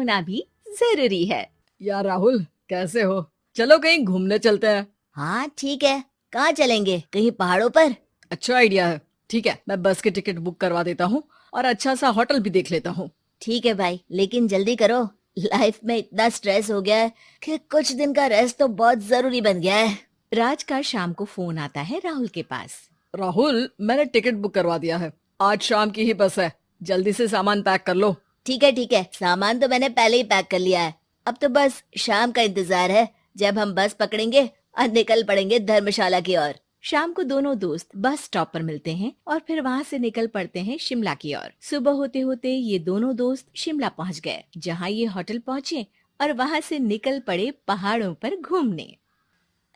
होना भी जरूरी है। यार राहुल, कैसे हो? चलो कहीं घूमने चलते हैं। हाँ ठीक है, कहाँ चलेंगे? कहीं पहाड़ों पर? अच्छा आइडिया है। ठीक है, मैं बस की टिकट बुक करवा देता हूँ और अच्छा सा होटल भी देख लेता हूँ। ठीक है भाई, लेकिन जल्दी करो। लाइफ में इतना स्ट्रेस हो गया है कि कुछ दिन का रेस्ट तो बहुत जरूरी बन गया है। राज का शाम को फोन आता है राहुल के पास। राहुल, मैंने टिकट बुक करवा दिया है। आज शाम की ही बस है। जल्दी से सामान पैक कर लो। ठीक है, सामान तो मैंने पहले ही पैक कर लिया है। अब तो बस शाम का इंतजार है, जब हम बस पकड़ेंगे और निकल पड़ेंगे धर्मशाला की ओर। शाम को दोनों दोस्त बस स्टॉप पर मिलते हैं और फिर वहाँ से निकल पड़ते हैं शिमला की ओर। सुबह होते होते ये दोनों दोस्त शिमला पहुँच गए, जहाँ ये होटल पहुँचे और वहाँ से निकल पड़े पहाड़ों पर घूमने।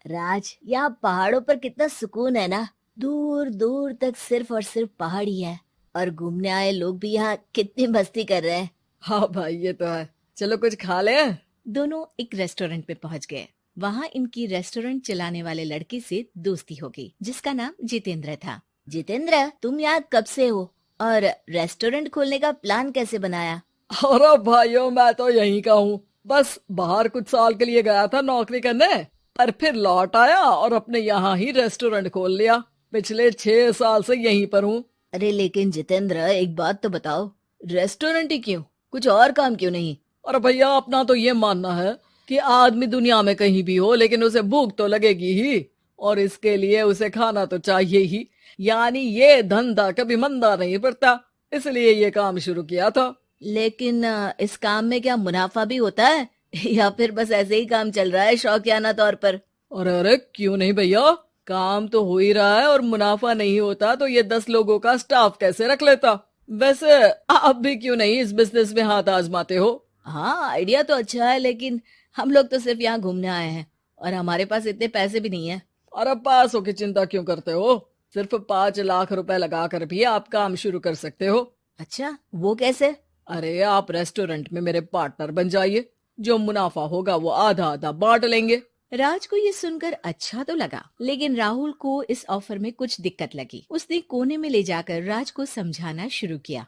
राज, यहाँ पहाड़ों पर कितना सुकून है ना। दूर दूर तक सिर्फ और सिर्फ पहाड़ ही है, और घूमने आए लोग भी यहाँ कितनी मस्ती कर रहे हैं। हाँ भाई, ये तो है। चलो कुछ खा ले। दोनों एक रेस्टोरेंट पे पहुँच गए। वहाँ इनकी रेस्टोरेंट चलाने वाले लड़के से दोस्ती हो गई, जिसका नाम जितेंद्र था। जितेंद्र, तुम यहाँ कब से हो और रेस्टोरेंट खोलने का प्लान कैसे बनाया? अरे भाइयों, मैं तो यहीं का हूँ। बस बाहर कुछ साल के लिए गया था नौकरी करने, पर फिर लौट आया और अपने यहाँ ही रेस्टोरेंट खोल लिया। पिछले 6 साल से यहीं पर हूँ। अरे लेकिन जितेंद्र, एक बात तो बताओ, रेस्टोरेंट ही क्यों? कुछ और काम क्यों नहीं? और भैया, अपना तो ये मानना है कि आदमी दुनिया में कहीं भी हो, लेकिन उसे भूख तो लगेगी ही, और इसके लिए उसे खाना तो चाहिए ही। यानी ये धंधा कभी मंदा नहीं पड़ता, इसलिए ये काम शुरू किया था। लेकिन इस काम में क्या मुनाफा भी होता है या फिर बस ऐसे ही काम चल रहा है शौकियाना तौर पर? और अरे क्यों नहीं भैया, काम तो हो ही रहा है, और मुनाफा नहीं होता तो ये 10 लोगों का स्टाफ कैसे रख लेता। वैसे आप भी क्यों नहीं इस बिजनेस में हाथ आजमाते हो? हाँ, आइडिया तो अच्छा है, लेकिन हम लोग तो सिर्फ यहाँ घूमने आए हैं और हमारे पास इतने पैसे भी नहीं है। और अब पैसों की चिंता क्यों करते हो? सिर्फ 5 लाख रुपए लगाकर भी आप काम शुरू कर सकते हो। अच्छा, वो कैसे? अरे आप रेस्टोरेंट में मेरे पार्टनर बन जाइए। जो मुनाफा होगा वो आधा आधा बांट लेंगे। राज को ये सुनकर अच्छा तो लगा, लेकिन राहुल को इस ऑफर में कुछ दिक्कत लगी। उसने कोने में ले जाकर राज को समझाना शुरू किया।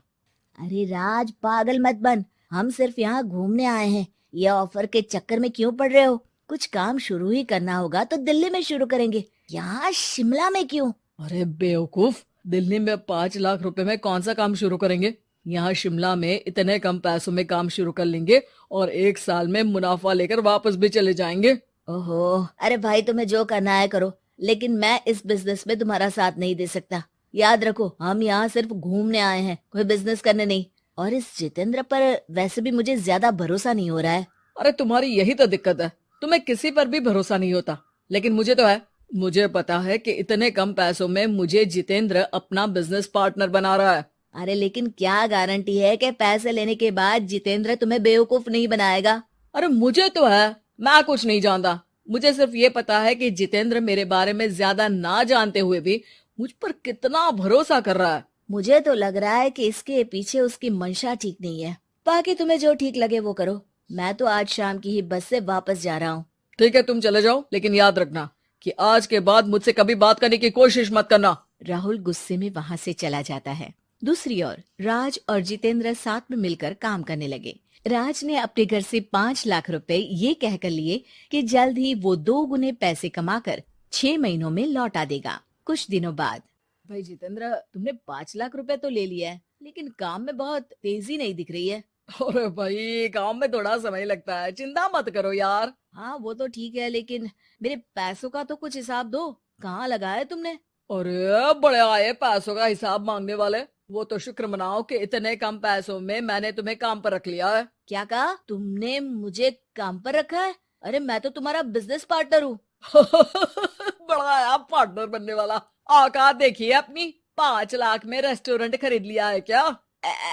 अरे राज, पागल मत बन। हम सिर्फ यहाँ घूमने आए हैं, ये ऑफर के चक्कर में क्यों पड़ रहे हो? कुछ काम शुरू ही करना होगा तो दिल्ली में शुरू करेंगे, यहाँ शिमला में क्यों? अरे बेवकूफ, दिल्ली में 5 लाख रुपए में कौन सा काम शुरू करेंगे? यहाँ शिमला में इतने कम पैसों में काम शुरू कर लेंगे और 1 साल में मुनाफा लेकर वापस भी चले जाएंगे। ओहो, अरे भाई, तुम्हें जो करना है करो, लेकिन मैं इस बिजनेस में तुम्हारा साथ नहीं दे सकता। याद रखो, हम यहाँ सिर्फ घूमने आए हैं, कोई बिजनेस करने नहीं। और इस जितेंद्र पर वैसे भी मुझे ज्यादा भरोसा नहीं हो रहा है। अरे तुम्हारी यही तो दिक्कत है, तुम्हें किसी पर भी भरोसा नहीं होता, लेकिन मुझे तो है। मुझे पता है कि इतने कम पैसों में मुझे जितेंद्र अपना बिजनेस पार्टनर बना रहा है। अरे लेकिन क्या गारंटी है कि पैसे लेने के बाद जितेंद्र तुम्हें बेवकूफ नहीं बनाएगा? अरे मुझे तो है, मैं कुछ नहीं जानता। मुझे सिर्फ ये पता है कि जितेंद्र मेरे बारे में ज्यादा ना जानते हुए भी मुझ पर कितना भरोसा कर रहा है। मुझे तो लग रहा है कि इसके पीछे उसकी मंशा ठीक नहीं है। बाकी तुम्हें जो ठीक लगे वो करो। मैं तो आज शाम की ही बस से वापस जा रहा हूँ। ठीक है, तुम चले जाओ, लेकिन याद रखना कि आज के बाद मुझसे कभी बात करने की कोशिश मत करना। राहुल गुस्से में वहाँ से चला जाता है। दूसरी ओर राज और जितेंद्र साथ में मिलकर काम करने लगे। राज ने अपने घर से 5 लाख रुपए ये कहकर लिए कि जल्द ही वो 2 गुने पैसे कमाकर 6 महीनों में लौटा देगा। कुछ दिनों बाद, भाई जितेंद्र, तुमने 5 लाख रुपए तो ले लिया है, लेकिन काम में बहुत तेजी नहीं दिख रही है। अरे भाई, काम में थोड़ा समय लगता है, चिंता मत करो यार। हाँ वो तो ठीक है, लेकिन मेरे पैसों का तो कुछ हिसाब दो। कहाँ लगा है तुमने? अरे बड़े आए पैसों का हिसाब मांगने वाले। वो तो शुक्र मनाओ कि इतने कम पैसों में मैंने तुम्हें काम पर रख लिया है। क्या कहा? तुमने मुझे काम पर रखा है? अरे मैं तो तुम्हारा बिजनेस पार्टनर हूँ। बड़ा आया पार्टनर बनने वाला। औकात देखिए अपनी। 5 लाख में रेस्टोरेंट खरीद लिया है क्या?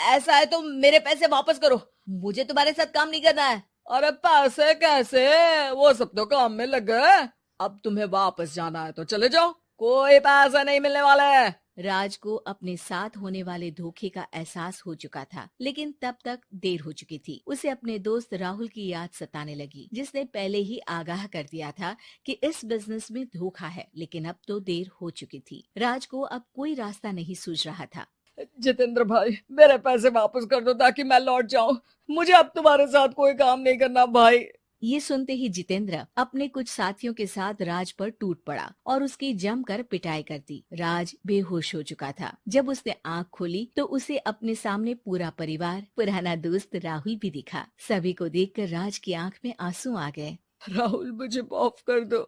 ऐसा है तो मेरे पैसे वापस करो, मुझे तुम्हारे साथ काम नहीं करना है। अरे पैसे कैसे, वो सब तो काम में लग गए। अब तुम्हें वापस जाना है तो चले जाओ, कोई पैसा नहीं मिलने वाला है। राज को अपने साथ होने वाले धोखे का एहसास हो चुका था, लेकिन तब तक देर हो चुकी थी। उसे अपने दोस्त राहुल की याद सताने लगी, जिसने पहले ही आगाह कर दिया था कि इस बिजनेस में धोखा है, लेकिन अब तो देर हो चुकी थी। राज को अब कोई रास्ता नहीं सूझ रहा था। जितेंद्र भाई, मेरे पैसे वापस कर दो ताकि मैं लौट जाऊं। मुझे अब तुम्हारे साथ कोई काम नहीं करना भाई। ये सुनते ही जितेंद्र अपने कुछ साथियों के साथ राज पर टूट पड़ा और उसकी जमकर पिटाई कर दी। राज बेहोश हो चुका था। जब उसने आंख खोली तो उसे अपने सामने पूरा परिवार, पुराना दोस्त राहुल भी दिखा। सभी को देखकर राज की आंख में आंसू आ गए। राहुल, मुझे माफ कर दो।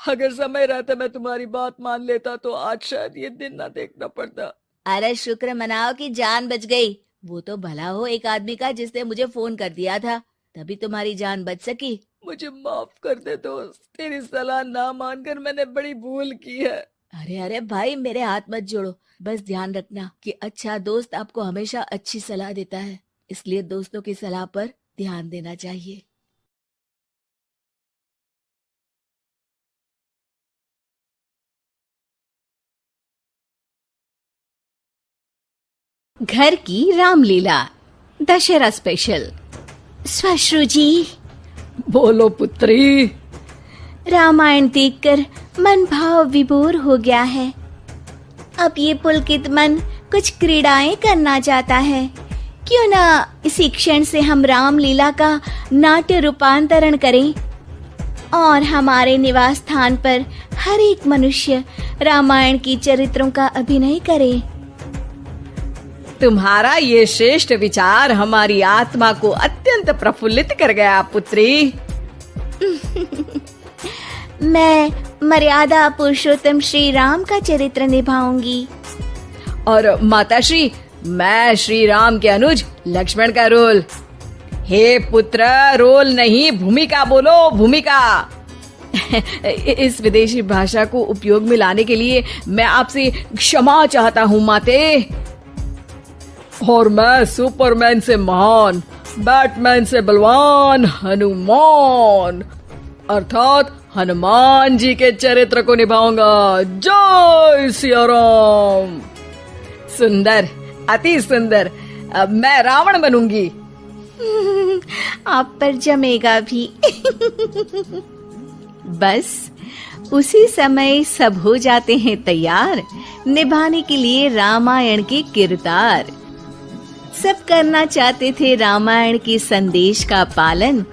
अगर समय रहता मैं तुम्हारी बात मान लेता तो आज शायद ये दिन ना देखना पड़ता। अरे शुक्र मनाओ कि जान बच गई। वो तो भला हो एक आदमी का जिसने मुझे फोन कर दिया था, तभी तुम्हारी जान बच सकी। मुझे माफ कर दे दोस्त, तेरी सलाह ना मानकर मैंने बड़ी भूल की है। अरे अरे भाई, मेरे हाथ मत जोड़ो। बस ध्यान रखना कि अच्छा दोस्त आपको हमेशा अच्छी सलाह देता है, इसलिए दोस्तों की सलाह पर ध्यान देना चाहिए। घर की रामलीला दशहरा स्पेशल। श्वश्रु जी, बोलो पुत्री। रामायण देखकर मन भाव विभोर हो गया है। अब ये पुलकित मन कुछ क्रीड़ाएं करना चाहता है। क्यों ना इसी क्षण से हम रामलीला का नाट्य रूपांतरण करें और हमारे निवास स्थान पर हर एक मनुष्य रामायण की चरित्रों का अभिनय करे। तुम्हारा ये श्रेष्ठ विचार हमारी आत्मा को अत्यंत प्रफुल्लित कर गया पुत्री। मैं मर्यादा पुरुषोत्तम श्री राम का चरित्र निभाऊंगी। और माताश्री, मैं श्री राम के अनुज लक्ष्मण का रोल। हे पुत्र, रोल नहीं भूमिका बोलो, भूमिका। इस विदेशी भाषा को उपयोग में लाने के लिए मैं आपसे क्षमा चाहता हूँ माते। और मैं सुपरमैन से महान, बैटमैन से बलवान हनुमान अर्थात हनुमान जी के चरित्र को निभाऊंगा। जय सिया राम। सुंदर, अति सुंदर। अब मैं रावण बनूंगी। आप पर जमेगा भी। बस उसी समय सब हो जाते हैं तैयार निभाने के लिए रामायण के किरदार। सब करना चाहते थे रामायण के संदेश का पालन,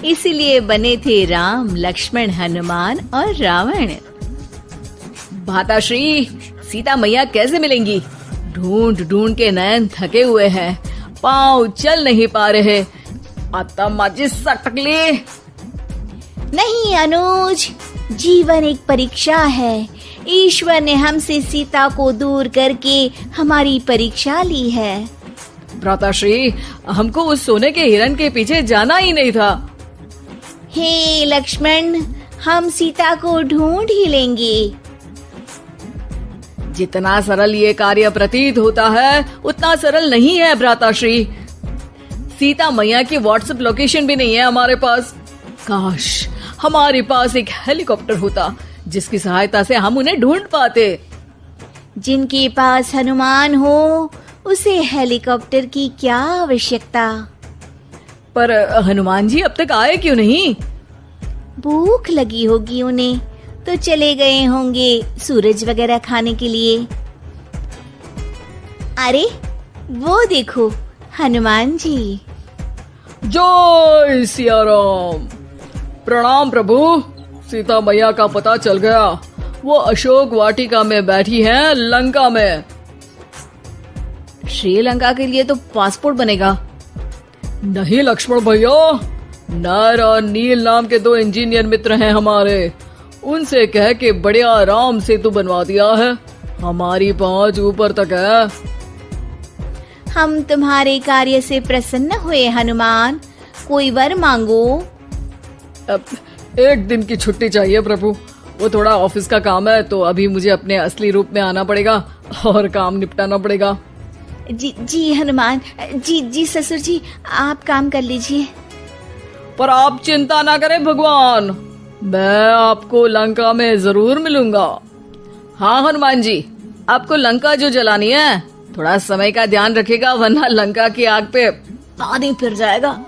इसीलिए बने थे राम, लक्ष्मण, हनुमान और रावण। माताश्री, सीता मैया कैसे मिलेंगी? ढूंढ ढूंढ के नयन थके हुए हैं, पाँव चल नहीं पा रहे। आता माजी सटकली। नहीं अनुज, जीवन एक परीक्षा है। ईश्वर ने हमसे सीता को दूर करके हमारी परीक्षा ली है। भ्राताश्री, हमको उस सोने के हिरण के पीछे जाना ही नहीं था। हे लक्ष्मण, हम सीता को ढूंढ ही लेंगे। जितना सरल ये कार्य प्रतीत होता है उतना सरल नहीं है भ्राताश्री। सीता मैया की व्हाट्सएप लोकेशन भी नहीं है हमारे पास। काश हमारे पास एक हेलीकॉप्टर होता जिसकी सहायता से हम उन्हें ढूंढ पाते। जिनके पास हनुमान हो उसे हेलीकॉप्टर की क्या आवश्यकता। पर हनुमान जी अब तक आए क्यों नहीं? भूख लगी होगी उन्हें, तो चले गए होंगे सूरज वगैरह खाने के लिए। अरे वो देखो हनुमान जी। जय सिया राम। प्रणाम प्रभु। सीता मैया का पता चल गया, वो अशोक वाटिका में बैठी हैं लंका में। श्रीलंका के लिए तो पासपोर्ट बनेगा। नहीं लक्ष्मण भैया, नर और नील नाम के 2 इंजीनियर मित्र हैं हमारे, उनसे कह के बढ़िया आराम सेतु बनवा दिया है। हमारी पहुंच ऊपर तक है। हम तुम्हारे कार्य से प्रसन्न हुए हनुमान, कोई वर मांगो। अब 1 दिन की छुट्टी चाहिए प्रभु। वो थोड़ा ऑफिस का काम है तो अभी मुझे अपने असली रूप में आना पड़ेगा और काम निपटाना पड़ेगा। जी हनुमान जी ससुर जी, आप काम कर लीजिए। पर आप चिंता ना करें भगवान, मैं आपको लंका में जरूर मिलूंगा। हाँ हनुमान जी, आपको लंका जो जलानी है थोड़ा समय का ध्यान रखेगा, वरना लंका की आग पे पानी फिर जाएगा।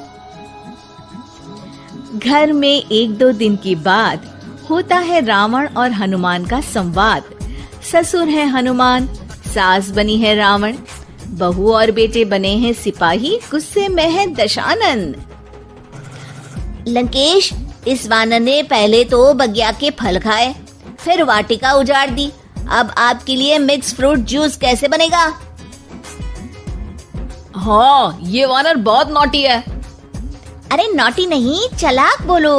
घर में 1-2 दिन की बात होता है रावण और हनुमान का संवाद। ससुर है हनुमान, सास बनी है रावण, बहू और बेटे बने हैं सिपाही, गुस्से में है दशानन। लंकेश, इस वानर ने पहले तो बगिया के फल खाए, फिर वाटिका उजाड़ दी। अब आपके लिए मिक्स फ्रूट जूस कैसे बनेगा? हाँ, ये वानर बहुत नॉटी है। अरे नॉटी नहीं, चालाक बोलो।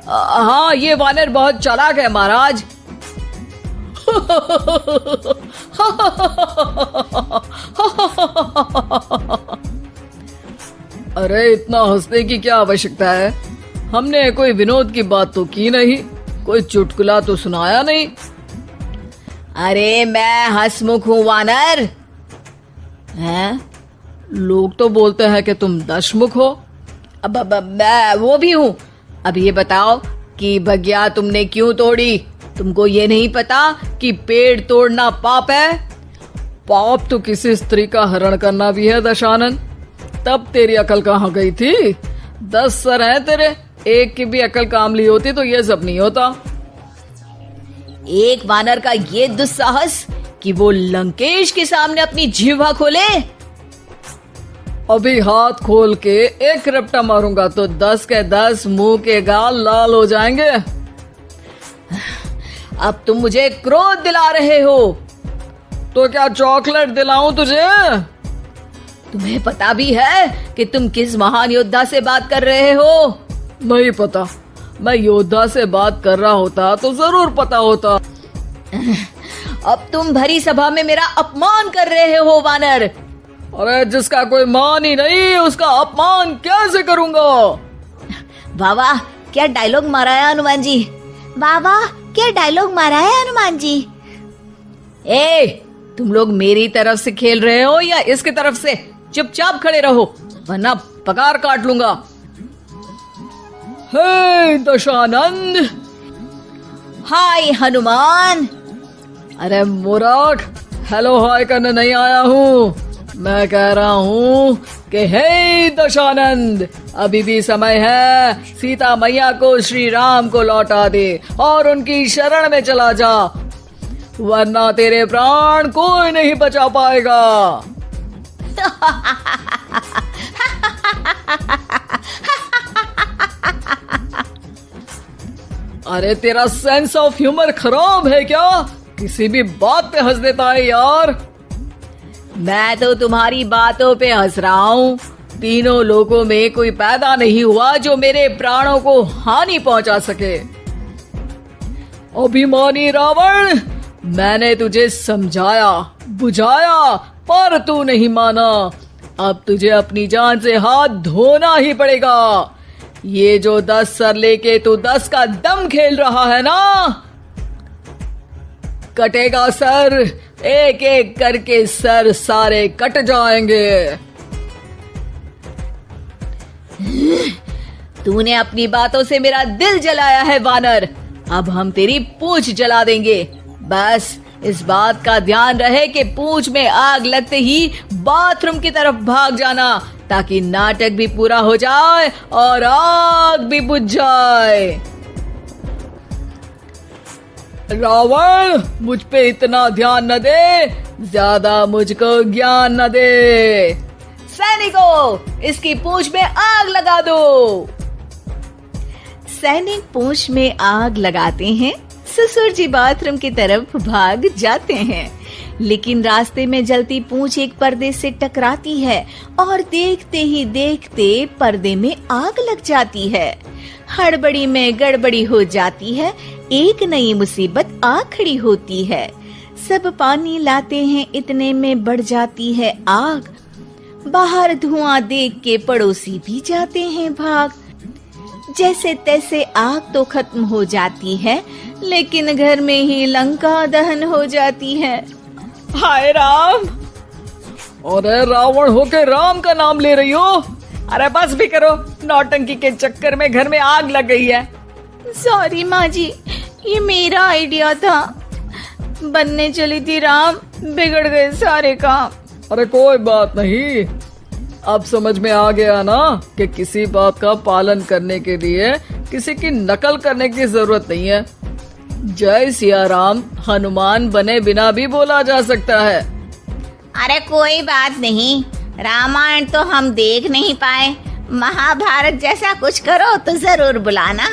हाँ, ये वानर बहुत चालाक है महाराज। अरे इतना हंसने की क्या आवश्यकता है? हमने कोई विनोद की बात तो की नहीं, कोई चुटकुला तो सुनाया नहीं। अरे मैं हंसमुख हूँ वानर। हैं? लोग तो बोलते हैं कि तुम दशमुख हो। अब मैं वो भी हूँ। अब ये बताओ कि बगिया तुमने क्यों तोड़ी? तुमको ये नहीं पता कि पेड़ तोड़ना पाप है? पाप तो किसी स्त्री का हरण करना भी है दशानन। तब तेरी अकल कहाँ गई थी? 10 सर हैं तेरे, एक की भी अकल काम ली होती तो ये सब नहीं होता। एक वानर का ये दुस्साहस कि वो लंकेश के सामने अपनी जिह्वा खोले। अभी हाथ खोल के एक रपटा मारूंगा तो 10 के 10 मुंह के गाल लाल हो जाएंगे। अब तुम मुझे क्रोध दिला रहे हो। तो क्या चॉकलेट दिलाऊं तुझे? तुम्हें पता भी है कि तुम किस महान योद्धा से बात कर रहे हो? नहीं पता। मैं योद्धा से बात कर रहा होता तो जरूर पता होता। अब तुम भरी सभा में मेरा अपमान कर रहे हो वानर। अरे जिसका कोई मान ही नहीं उसका अपमान कैसे करूंगा? वाह वाह, क्या डायलॉग मारा है हनुमान जी। वाह वाह, क्या डायलॉग मारा है हनुमान जी। ए, तुम लोग मेरी तरफ से खेल रहे हो या इसकी तरफ से? चुपचाप खड़े रहो वरना पगार काट लूंगा। हे दशानंद। हाय हनुमान। अरे मूर्ख, हेलो हाय करने नहीं आया हूँ। मैं कह रहा हूँ कि हे दशानंद, अभी भी समय है। सीता मैया को श्री राम को लौटा दे और उनकी शरण में चला जा, वरना तेरे प्राण कोई नहीं बचा पाएगा। अरे तेरा सेंस ऑफ ह्यूमर खराब है क्या? किसी भी बात पे हंस देता है यार। मैं तो तुम्हारी बातों पे हंस रहा हूँ। तीनों लोगों में कोई पैदा नहीं हुआ जो मेरे प्राणों को हानि पहुंचा सके। अभिमानी रावण, मैंने तुझे समझाया बुझाया पर तू नहीं माना। अब तुझे अपनी जान से हाथ धोना ही पड़ेगा। ये जो 10 सर लेके तू 10 का दम खेल रहा है ना, कटेगा सर। एक एक करके सर सारे कट जाएंगे। तूने अपनी बातों से मेरा दिल जलाया है वानर। अब हम तेरी पूंछ जला देंगे। बस इस बात का ध्यान रहे कि पूंछ में आग लगते ही बाथरूम की तरफ भाग जाना, ताकि नाटक भी पूरा हो जाए और आग भी बुझ जाए। रावण, मुझ पे इतना ध्यान न दे, ज्यादा मुझको ज्ञान न दे। सैनिकों, इसकी पूंछ में आग लगा दो। सैनिक पूंछ में आग लगाते हैं। ससुर जी बाथरूम की तरफ भाग जाते हैं, लेकिन रास्ते में जलती पूंछ एक पर्दे से टकराती है और देखते ही देखते पर्दे में आग लग जाती है। हड़बड़ी में गड़बड़ी हो जाती है। एक नई मुसीबत आ खड़ी होती है। सब पानी लाते हैं, इतने में बढ़ जाती है आग। बाहर धुआं देख के पड़ोसी भी जाते हैं भाग। जैसे तैसे आग तो खत्म हो जाती है, लेकिन घर में ही लंका दहन हो जाती है। हाय राम। अरे रावण होके राम का नाम ले रही हो? अरे बस भी करो, नौटंकी के चक्कर में घर में आग लग गई है। सॉरी माँ जी, ये मेरा आइडिया था। बनने चली थी राम, बिगड़ गए सारे काम। अरे कोई बात नहीं, अब समझ में आ गया ना कि किसी बात का पालन करने के लिए किसी की नकल करने की जरूरत नहीं है। जय सिया राम हनुमान बने बिना भी बोला जा सकता है। अरे कोई बात नहीं, रामायण तो हम देख नहीं पाए, महाभारत जैसा कुछ करो तो जरूर बुलाना।